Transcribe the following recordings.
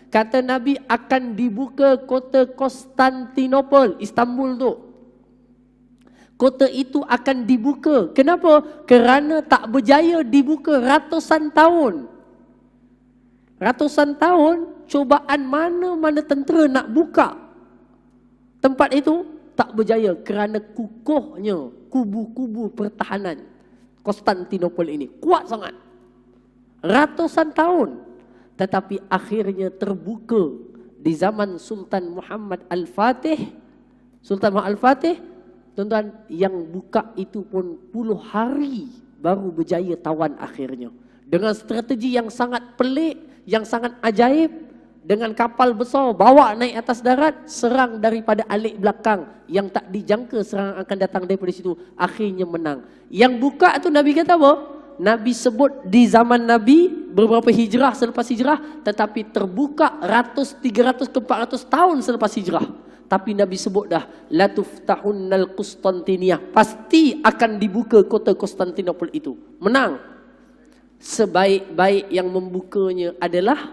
Kata Nabi akan dibuka kota Konstantinopel, Istanbul tu. Kota itu akan dibuka. Kenapa? Kerana tak berjaya dibuka ratusan tahun. Ratusan tahun, cubaan mana-mana tentera nak buka tempat itu, tak berjaya kerana kukuhnya kubu-kubu pertahanan Konstantinopel ini. Kuat sangat. Ratusan tahun. Tetapi akhirnya terbuka di zaman Sultan Muhammad Al-Fatih. Sultan Muhammad Al-Fatih, tuan-tuan, yang buka itu pun puluh hari baru berjaya tawan akhirnya. Dengan strategi yang sangat pelik, yang sangat ajaib, dengan kapal besar bawa naik atas darat, serang daripada alik belakang yang tak dijangka serangan akan datang daripada situ, akhirnya menang. Yang buka tu Nabi kata apa? Nabi sebut di zaman Nabi beberapa hijrah selepas hijrah, tetapi terbuka 300 ke 400 tahun selepas hijrah. Tapi Nabi sebut dah, la tuftahunnal Konstantiniyah, pasti akan dibuka kota Konstantinopel itu. Menang. Sebaik-baik yang membukanya adalah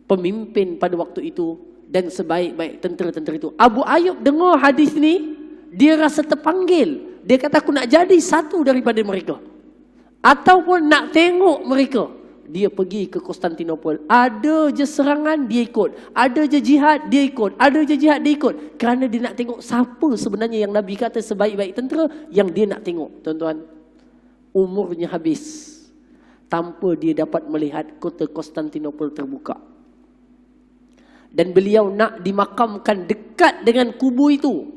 pemimpin pada waktu itu dan sebaik-baik tentera-tentera itu. Abu Ayyub dengar hadis ni, dia rasa terpanggil. Dia kata, aku nak jadi satu daripada mereka, ataupun nak tengok mereka. Dia pergi ke Konstantinopel. Ada je serangan, dia ikut. Ada je jihad, dia ikut. Ada je jihad, dia ikut. Kerana dia nak tengok siapa sebenarnya yang Nabi kata sebaik-baik tentera yang dia nak tengok. Tuan-tuan, umurnya habis tanpa dia dapat melihat kota Konstantinopel terbuka. Dan beliau nak dimakamkan dekat dengan kubu itu.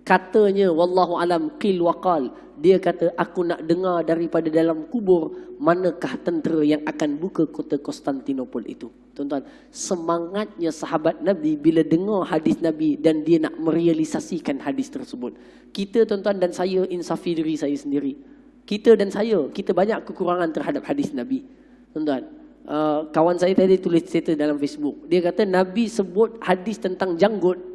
Katanya, wallahu alam, qil wa qal, dia kata, aku nak dengar daripada dalam kubur manakah tentera yang akan buka kota Konstantinopel itu. Tuan-tuan, semangatnya sahabat Nabi bila dengar hadis Nabi dan dia nak merealisasikan hadis tersebut. Kita, tuan-tuan dan saya, insafi diri saya sendiri. Kita dan saya, kita banyak kekurangan terhadap hadis Nabi. Tuan-tuan, kawan saya tadi tulis status dalam Facebook. Dia kata Nabi sebut hadis tentang janggut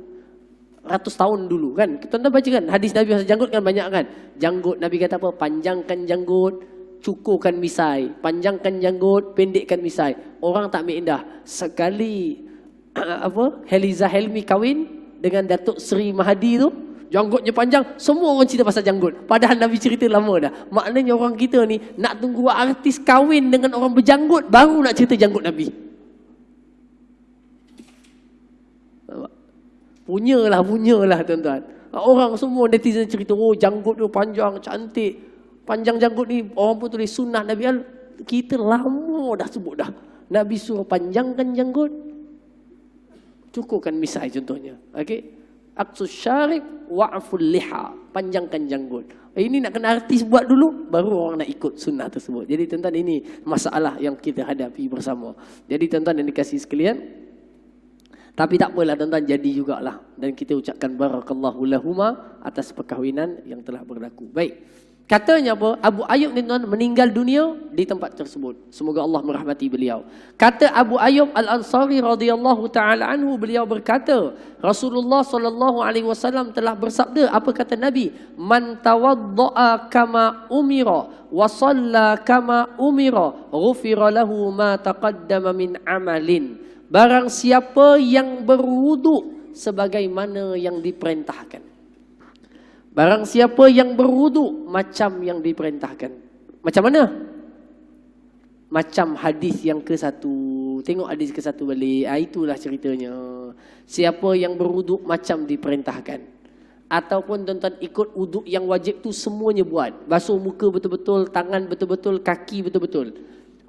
ratus tahun dulu kan. Tuan-tuan baca kan hadis Nabi pasal janggut kan banyak kan. Janggut Nabi kata apa? Panjangkan janggut, cukurkan misai. Panjangkan janggut, pendekkan misai. Orang tak ambil indah. Sekali Heliza Helmi kahwin dengan Datuk Seri Mahdi tu, janggutnya panjang, semua orang cerita pasal janggut. Padahal Nabi cerita lama dah. Maknanya orang kita ni nak tunggu artis kahwin dengan orang berjanggut baru nak cerita janggut Nabi. Punyalah tuan-tuan. Orang semua netizen cerita, oh janggut tu panjang, cantik. Panjang janggut ni, orang pun tulis sunnah Nabi. Kita lama dah sebut dah. Nabi suruh panjangkan janggut, cukurkan misai contohnya. Okey. Aqsus syarib wa'ful liha, panjangkan janggut. Ini nak kena artis buat dulu, baru orang nak ikut sunnah tersebut. Jadi tuan-tuan, ini masalah yang kita hadapi bersama. Jadi tuan-tuan dan dikasihi sekalian, tapi tak apalah tuan-tuan, jadi jugalah. Dan kita ucapkan barakallahu lahuma atas perkahwinan yang telah berlaku. Baik. Katanya apa? Abu Ayyub ni tuan meninggal dunia di tempat tersebut. Semoga Allah merahmati beliau. Kata Abu Ayyub Al-Ansari radhiyallahu taala anhu, beliau berkata, Rasulullah sallallahu alaihi wasallam telah bersabda, apa kata Nabi? Man tawaddaa kama umira wa shalla kama umira, ghufira lahu ma taqaddama min amalin. Barang siapa yang berwuduk sebagaimana yang diperintahkan. Barang siapa yang berwuduk macam yang diperintahkan. Macam mana? Macam hadis yang ke-1. Tengok hadis ke-1 balik. Itulah ceritanya. Siapa yang berwuduk macam diperintahkan. Ataupun tuan-tuan ikut wuduk yang wajib tu semuanya buat. Basuh muka betul-betul, tangan betul-betul, kaki betul-betul.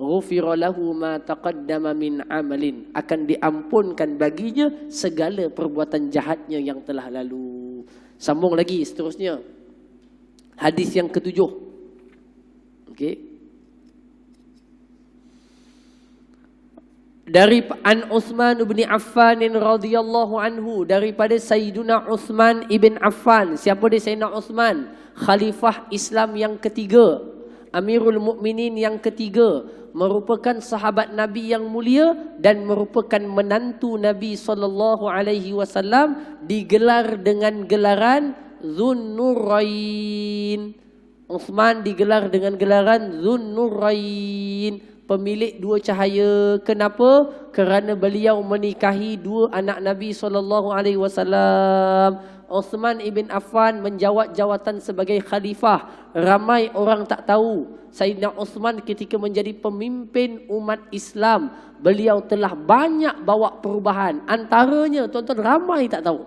Ghufira lahu ma taqaddama min amalin. Akan diampunkan baginya segala perbuatan jahatnya yang telah lalu. Sambung lagi seterusnya. Hadis yang ke-7. Okey. Dari an Uthman bin Affan radhiyallahu anhu, daripada Sayyiduna Uthman ibn Affan. Siapa dia Sayyidina Uthman? Khalifah Islam yang ketiga, Amirul Mukminin yang ketiga, merupakan sahabat Nabi yang mulia dan merupakan menantu Nabi SAW, digelar dengan gelaran Dzunnurain. Uthman digelar dengan gelaran Dzunnurain, pemilik dua cahaya. Kenapa? Kerana beliau menikahi dua anak Nabi SAW. Uthman ibn Affan menjawat jawatan sebagai khalifah. Ramai orang tak tahu Sayyidina Uthman ketika menjadi pemimpin umat Islam, beliau telah banyak bawa perubahan. Antaranya, tuan-tuan, ramai tak tahu.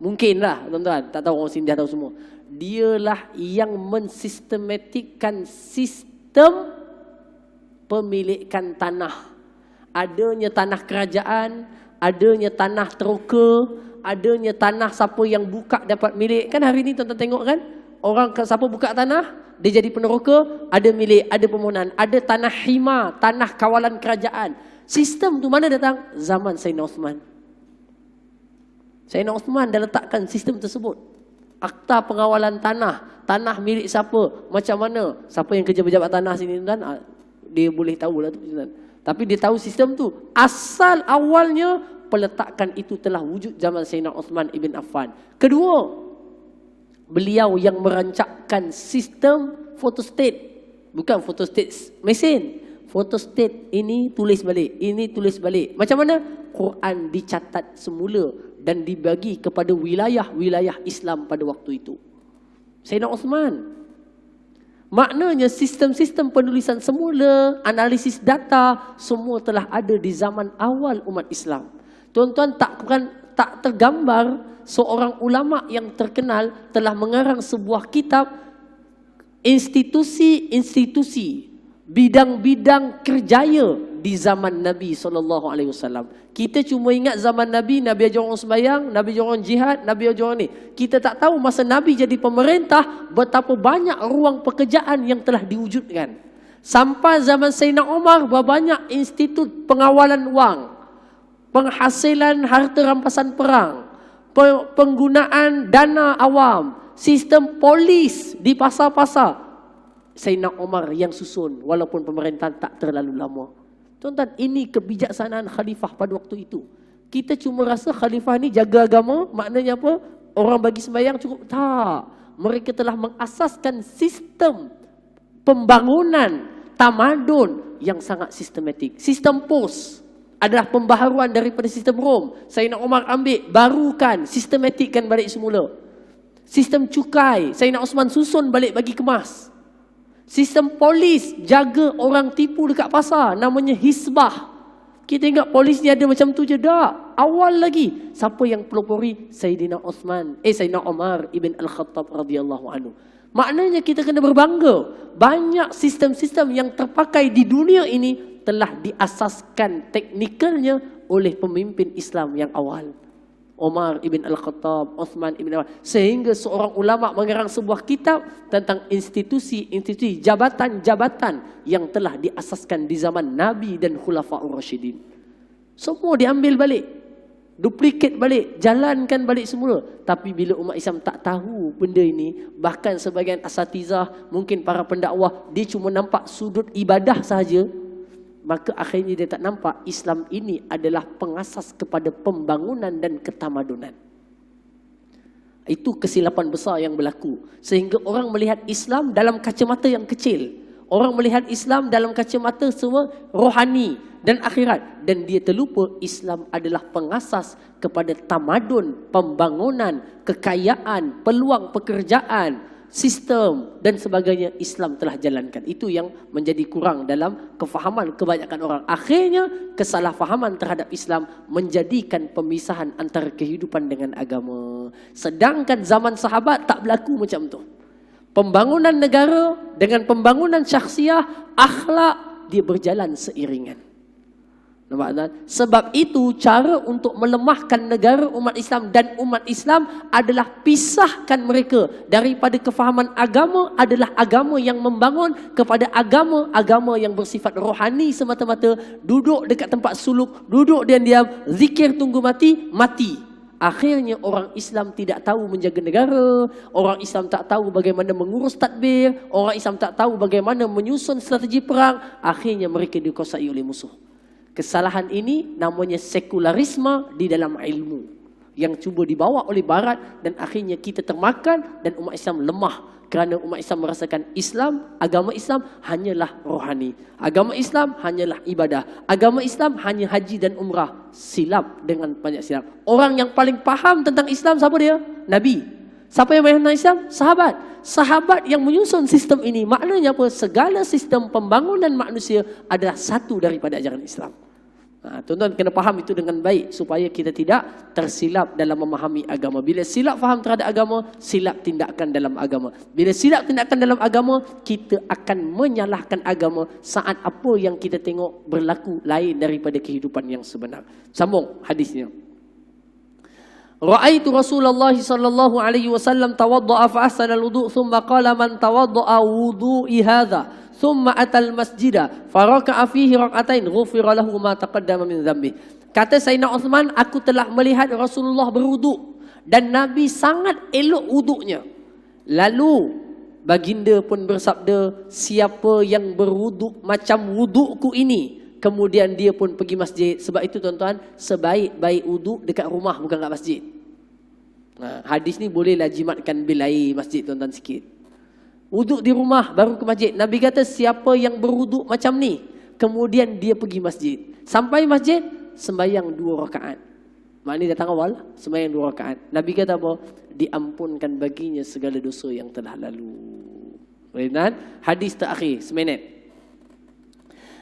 Mungkinlah tuan-tuan tak tahu, orang sini dah tahu semua. Dialah yang mensistematikkan sistem pemilikan tanah. Adanya tanah kerajaan, adanya tanah teroka, adanya tanah siapa yang buka dapat milik. Kan hari ni tuan-tuan tengok kan, orang siapa buka tanah dia jadi peneroka, ada milik, ada permohonan, ada tanah hima, tanah kawalan kerajaan. Sistem tu mana datang? Zaman Sayyidina Uthman. Sayyidina Uthman dah letakkan sistem tersebut. Akta pengawalan tanah, tanah milik siapa, macam mana, siapa yang kerja pejabat tanah sini tuan, dia boleh tahu lah tu tuan. Tapi dia tahu sistem tu. Asal awalnya peletakan itu telah wujud zaman Sayyidina Uthman ibn Affan. Kedua, beliau yang merancangkan sistem photostat. Bukan photostat mesin. Photostat ini tulis balik, ini tulis balik. Macam mana? Quran dicatat semula dan dibagi kepada wilayah-wilayah Islam pada waktu itu. Sayyidina Uthman. Maknanya sistem-sistem penulisan semula, analisis data, semua telah ada di zaman awal umat Islam. Tuan-tuan tak tergambar seorang ulama yang terkenal telah mengarang sebuah kitab institusi-institusi, bidang-bidang kerjaya di zaman Nabi SAW. Kita cuma ingat zaman Nabi, Nabi ajar orang sembahyang, Nabi ajar orang jihad, Nabi ajar orang ni. Kita tak tahu masa Nabi jadi pemerintah, betapa banyak ruang pekerjaan yang telah diwujudkan. Sampai zaman Sayyidina Umar, berapa banyak institut pengawalan wang, penghasilan harta rampasan perang, penggunaan dana awam, sistem polis di pasar-pasar. Sayyidina Umar yang susun walaupun pemerintahan tak terlalu lama. Tuan-tuan, ini kebijaksanaan khalifah pada waktu itu. Kita cuma rasa khalifah ni jaga agama, maknanya apa? Orang bagi sembahyang cukup. Tak. Mereka telah mengasaskan sistem pembangunan tamadun yang sangat sistematik. Sistem pos adalah pembaharuan daripada sistem Rom. Sayyidina Umar ambil, barukan, sistematikkan balik semula. Sistem cukai, Sayyidina Uthman susun balik bagi kemas. Sistem polis, jaga orang tipu dekat pasar, namanya hisbah. Kita ingat polis ni ada macam tu je, tak. Awal lagi, siapa yang pelopori? Sayyidina Umar ibn Al-Khattab radhiyallahu anhu. Maknanya kita kena berbangga. Banyak sistem-sistem yang terpakai di dunia ini telah diasaskan teknikalnya oleh pemimpin Islam yang awal. Umar ibn Al-Khattab, Uthman ibn Affan. Sehingga seorang ulama mengarang sebuah kitab tentang institusi-institusi, jabatan-jabatan yang telah diasaskan di zaman Nabi dan Khulafaur Rasyidin. Semua diambil balik, duplikat balik, jalankan balik semula. Tapi bila umat Islam tak tahu benda ini, bahkan sebagian asatizah, mungkin para pendakwah, dia cuma nampak sudut ibadah sahaja, maka akhirnya dia tak nampak Islam ini adalah pengasas kepada pembangunan dan ketamadunan. Itu kesilapan besar yang berlaku. Sehingga orang melihat Islam dalam kacamata yang kecil. Orang melihat Islam dalam kacamata semua rohani dan akhirat. Dan dia terlupa Islam adalah pengasas kepada tamadun, pembangunan, kekayaan, peluang pekerjaan, sistem dan sebagainya. Islam telah jalankan. Itu yang menjadi kurang dalam kefahaman kebanyakan orang. Akhirnya kesalahfahaman terhadap Islam menjadikan pemisahan antara kehidupan dengan agama. Sedangkan zaman sahabat tak berlaku macam tu. Pembangunan negara dengan pembangunan syakhsiah, akhlak, dia berjalan seiringan. Nampak tak? Sebab itu cara untuk melemahkan negara umat Islam dan umat Islam adalah pisahkan mereka daripada kefahaman agama adalah agama yang membangun kepada agama yang bersifat rohani semata-mata. Duduk dekat tempat suluk, duduk diam-diam, zikir tunggu mati, mati. Akhirnya orang Islam tidak tahu menjaga negara, orang Islam tak tahu bagaimana mengurus tadbir, orang Islam tak tahu bagaimana menyusun strategi perang. Akhirnya mereka dikuasai oleh musuh. Kesalahan ini namanya sekularisme di dalam ilmu yang cuba dibawa oleh Barat dan akhirnya kita termakan dan umat Islam lemah. Kerana umat Islam merasakan agama Islam hanyalah rohani. Agama Islam hanyalah ibadah. Agama Islam hanya haji dan umrah. Silap dengan banyak silap. Orang yang paling faham tentang Islam siapa dia? Nabi. Siapa yang faham tentang Islam? Sahabat. Sahabat yang menyusun sistem ini. Maknanya apa? Segala sistem pembangunan manusia adalah satu daripada ajaran Islam. Tuan-tuan kena faham itu dengan baik supaya kita tidak tersilap dalam memahami agama. Bila silap faham terhadap agama, silap tindakan dalam agama. Bila silap tindakan dalam agama, kita akan menyalahkan agama saat apa yang kita tengok berlaku lain daripada kehidupan yang sebenar. Sambung hadisnya. Ra'aitu Rasulullah sallallahu alaihi wasallam tawadda'a fa ahsana al-wudu' thumma qala man tawadda'a wudu'i hadha thumma atal masjida faraka'a fihi rak'atain ghufira lahu ma taqaddama min dhanbi. Kata Sayyidina Uthman, aku telah melihat Rasulullah berwuduk dan Nabi sangat elok wuduknya. Lalu baginda pun bersabda, siapa yang berwuduk macam wudukku ini, kemudian dia pun pergi masjid. Sebab itu tuan-tuan, sebaik-baik wuduk dekat rumah, bukan kat masjid. Hadis ni bolehlah jimatkan bil air masjid tuan-tuan sikit. Wuduk di rumah baru ke masjid. Nabi kata siapa yang berwuduk macam ni, kemudian dia pergi masjid. Sampai masjid, sembahyang 2 rakaat. Maknanya datang awal, sembahyang 2 rakaat. Nabi kata apa? Diampunkan baginya segala dosa yang telah lalu. Dan hadis terakhir, seminit.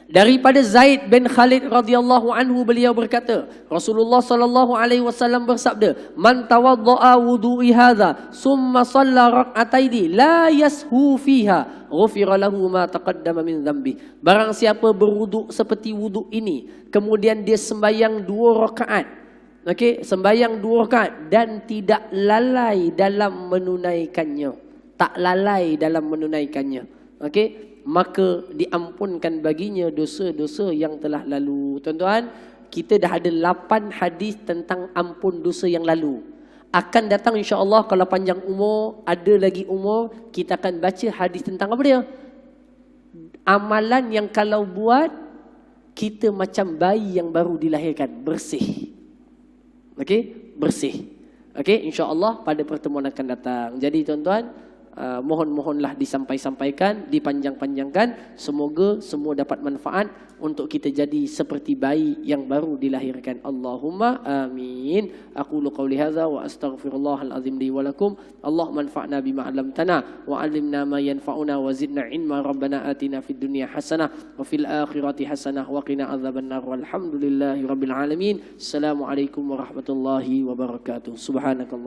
Daripada Zaid bin Khalid radhiyallahu anhu, beliau berkata, Rasulullah sallallahu alaihi wasallam bersabda, man tawaddaa wudu'i hadza summa shalla rak'ataini la yashu fiha ghufira lahu ma taqaddama min dhanbi. Barang siapa berwuduk seperti wuduk ini, kemudian dia sembahyang 2 rakaat. Okey, sembahyang 2 rakaat dan tidak lalai dalam menunaikannya. Tak lalai dalam menunaikannya. Okey, maka diampunkan baginya dosa-dosa yang telah lalu. Tuan-tuan, kita dah ada 8 hadis tentang ampun dosa yang lalu. Akan datang insya-Allah kalau panjang umur, ada lagi umur, kita akan baca hadis tentang apa dia? Amalan yang kalau buat, kita macam bayi yang baru dilahirkan, bersih. Okey, bersih. Okey, insya-Allah pada pertemuan akan datang. Jadi tuan-tuan, mohon-mohonlah disampaikan, dipanjang-panjangkan. Semoga semua dapat manfaat untuk kita jadi seperti bayi yang baru dilahirkan. Allahumma amin. Aqulu qawli hadza wa astaghfirullahal azim li wa lakum. Allahumma anfa'na bima 'allamtana wa 'allimna ma yanfa'una wa zidna ilma. Rabbana atina fid dunya hasanah wa fil akhirati hasanah wa qina adzabannar. Walhamdulillahi rabbil alamin. Assalamualaikum warahmatullahi wabarakatuh. Subhanakallah.